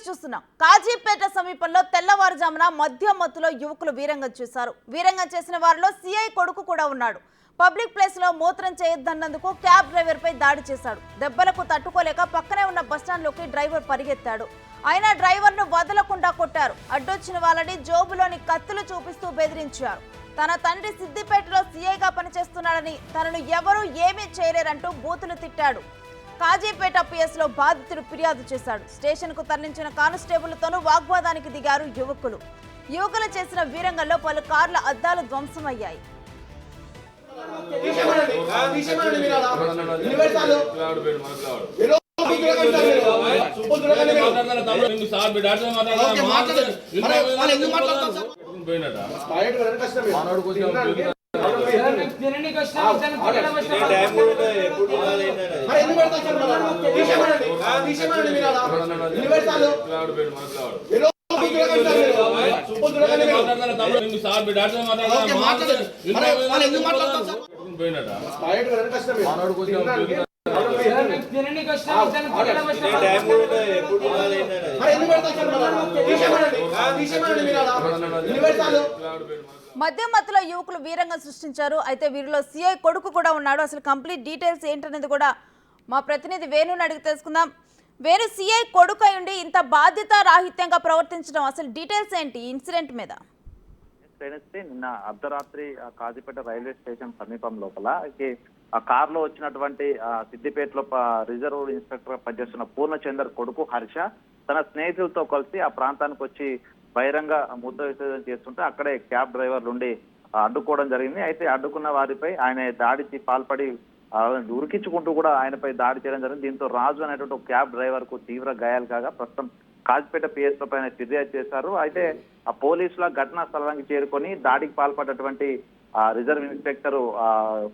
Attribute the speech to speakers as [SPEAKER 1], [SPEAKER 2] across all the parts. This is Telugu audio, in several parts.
[SPEAKER 1] చూస్తున్నాం. కాజీపేట సమీపంలో తెల్లవారుజామున మద్యం మత్తులో యువకులు వీరంగం చేశారు. వీరంగం చేసిన వారిలో సిఐ కొడుకు కూడా ఉన్నాడు. పబ్లిక్ ప్లేస్ లో మూత్రం చేయొద్దన్నందుకు క్యాబ్ డ్రైవర్ పై దాడి చేశాడు. దెబ్బలకు తట్టుకోలేక పక్కనే ఉన్న బస్టాండ్ లోకి డ్రైవర్ పరిగెత్తాడు. అయినా డ్రైవర్ ను వదలకుండా కొట్టారు. అడ్డొచ్చిన వాళ్ళని జోబులోని కత్తులు చూపిస్తూ బెదిరించారు. తన తండ్రి సిద్దిపేటలో సిఐగా పనిచేస్తున్నాడని, తనను ఎవరూ ఏమీ చేయలేరంటూ బూతులు తిట్టాడు. కాజీపేట పిఎస్ లో బాధితుడు ఫిర్యాదు చేశాడు. స్టేషన్ కు తరలించిన కానిస్టేబుల్తోనూ వాగ్వాదానికి దిగారు యువకులు. యువకులు చేసిన వీరంగంలో పలు కార్ల అద్దాలు ధ్వంసమయ్యాయి. మద్యం మత్తులో యువకులు వీరంగం సృష్టించారు. అయితే వీరిలో సిఐ కొడుకు కూడా ఉన్నాడు. అసలు కంప్లీట్ డీటెయిల్స్ ఏంటనేది కూడా మా ప్రతినిధి వేణుని అడిగి తెలుసుకుందాం. వేణు, సిఐ కొడుకు అయ్యుండి ఇంత బాధ్యత రాహిత్యంగా ప్రవర్తించడం, అసలు డీటెయిల్స్ ఏంటి ఇన్సిడెంట్ మీద?
[SPEAKER 2] నిన్న అర్ధరాత్రి కాజీపేట రైల్వే స్టేషన్ సమీపం లోపల ఆ కారులో వచ్చినటువంటి సిద్దిపేటలో రిజర్వ్ ఇన్స్పెక్టర్ పనిచేస్తున్న పూర్ణచందర్ కొడుకు హర్ష తన స్నేహితులతో కలిసి ఆ ప్రాంతానికి వచ్చి బహిరంగ మూత్ర విసర్జన చేస్తుంటే అక్కడే క్యాబ్ డ్రైవర్ నుండి అడ్డుకోవడం జరిగింది. అయితే అడ్డుకున్న వారిపై ఆయన దాడికి పాల్పడి ఉరికించుకుంటూ కూడా ఆయనపై దాడి చేయడం జరిగింది. దీంతో రాజు అనేటువంటి ఒక క్యాబ్ డ్రైవర్ కు తీవ్ర గాయాలు కాగా ప్రస్తుతం కాజీపేట పిఎస్ పైన ఫిర్యాదు చేశారు. అయితే ఆ పోలీసుల ఘటనా స్థలానికి చేరుకొని దాడికి పాల్పడ్డటువంటి రిజర్వ్ ఇన్స్పెక్టర్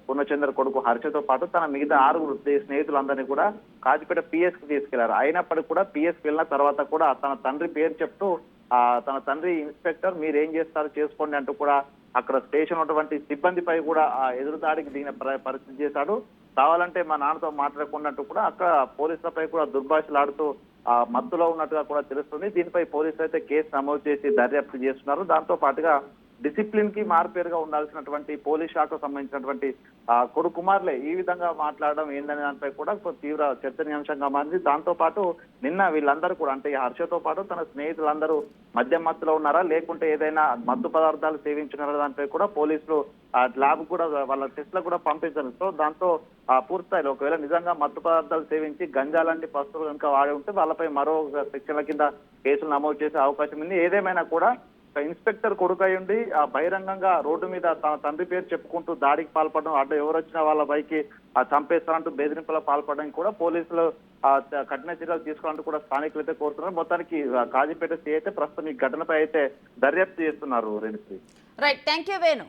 [SPEAKER 2] పూర్ణచందర్ కొడుకు హర్షతో పాటు తన మిగతా 6 స్నేహితులందరినీ కూడా కాజీపేట పిఎస్ కు తీసుకెళ్లారు. అయినప్పటికీ కూడా పిఎస్ కి వెళ్ళిన తర్వాత కూడా తన తండ్రి పేరు చెప్తూ తన తండ్రి ఇన్స్పెక్టర్ మీరేం చేస్తారు చేసుకోండి అంటూ కూడా అక్కడ స్టేషన్ ఉన్నటువంటి సిబ్బందిపై కూడా ఎదురుదాడికి దిగిన పరిస్థితి చేశాడు. కావాలంటే మా నాన్నతో మాట్లాడకున్నట్టు కూడా అక్కడ పోలీసులపై కూడా దుర్భాషలాడుతూ మత్తులో ఉన్నట్టుగా కూడా తెలుస్తుంది. దీనిపై పోలీసులు అయితే కేసు నమోదు చేసి దర్యాప్తు చేస్తున్నారు. దాంతో పాటుగా డిసిప్లిన్ కి మారుపేరుగా ఉండాల్సినటువంటి పోలీస్ శాఖకు సంబంధించినటువంటి కొడుకు కుమారులే ఈ విధంగా మాట్లాడడం ఏందనే దానిపై కూడా తీవ్ర చర్చనీయాంశంగా మారింది. దాంతో పాటు నిన్న వీళ్ళందరూ కూడా అంటే హర్షతో పాటు తన స్నేహితులందరూ మద్యం మత్తులో ఉన్నారా లేకుంటే ఏదైనా మత్తు పదార్థాలు సేవించున్నారా దానిపై కూడా పోలీసులు ల్యాబ్ కూడా వాళ్ళ టెస్ట్లకు కూడా పంపించారు. సో దాంతో పూర్తిస్థాయిలో ఒకవేళ నిజంగా మత్తు పదార్థాలు సేవించి గంజా లాంటి వస్తువులు కనుక వాడి ఉంటే వాళ్ళపై మరో సెక్షన్ల కింద కేసులు నమోదు చేసే అవకాశం ఉంది. ఏదేమైనా కూడా ఇన్స్పెక్టర్ కొడుకు అయ్యుండి బహిరంగంగా రోడ్డు మీద తన తండ్రి పేరు చెప్పుకుంటూ దాడికి పాల్పడడం, అడ్డు ఎవరు వచ్చినా వాళ్ళ పైకి చంపేస్తారంటూ బెదిరింపులో పాల్పడడం కూడా పోలీసులు కఠిన చర్యలు తీసుకోవాలంటూ కూడా స్థానికులు అయితే కోరుతున్నారు. మొత్తానికి కాజీపేట సిఐ అయితే ప్రస్తుతం ఈ ఘటనపై అయితే దర్యాప్తు చేస్తున్నారు.
[SPEAKER 1] Right, thank you Venu.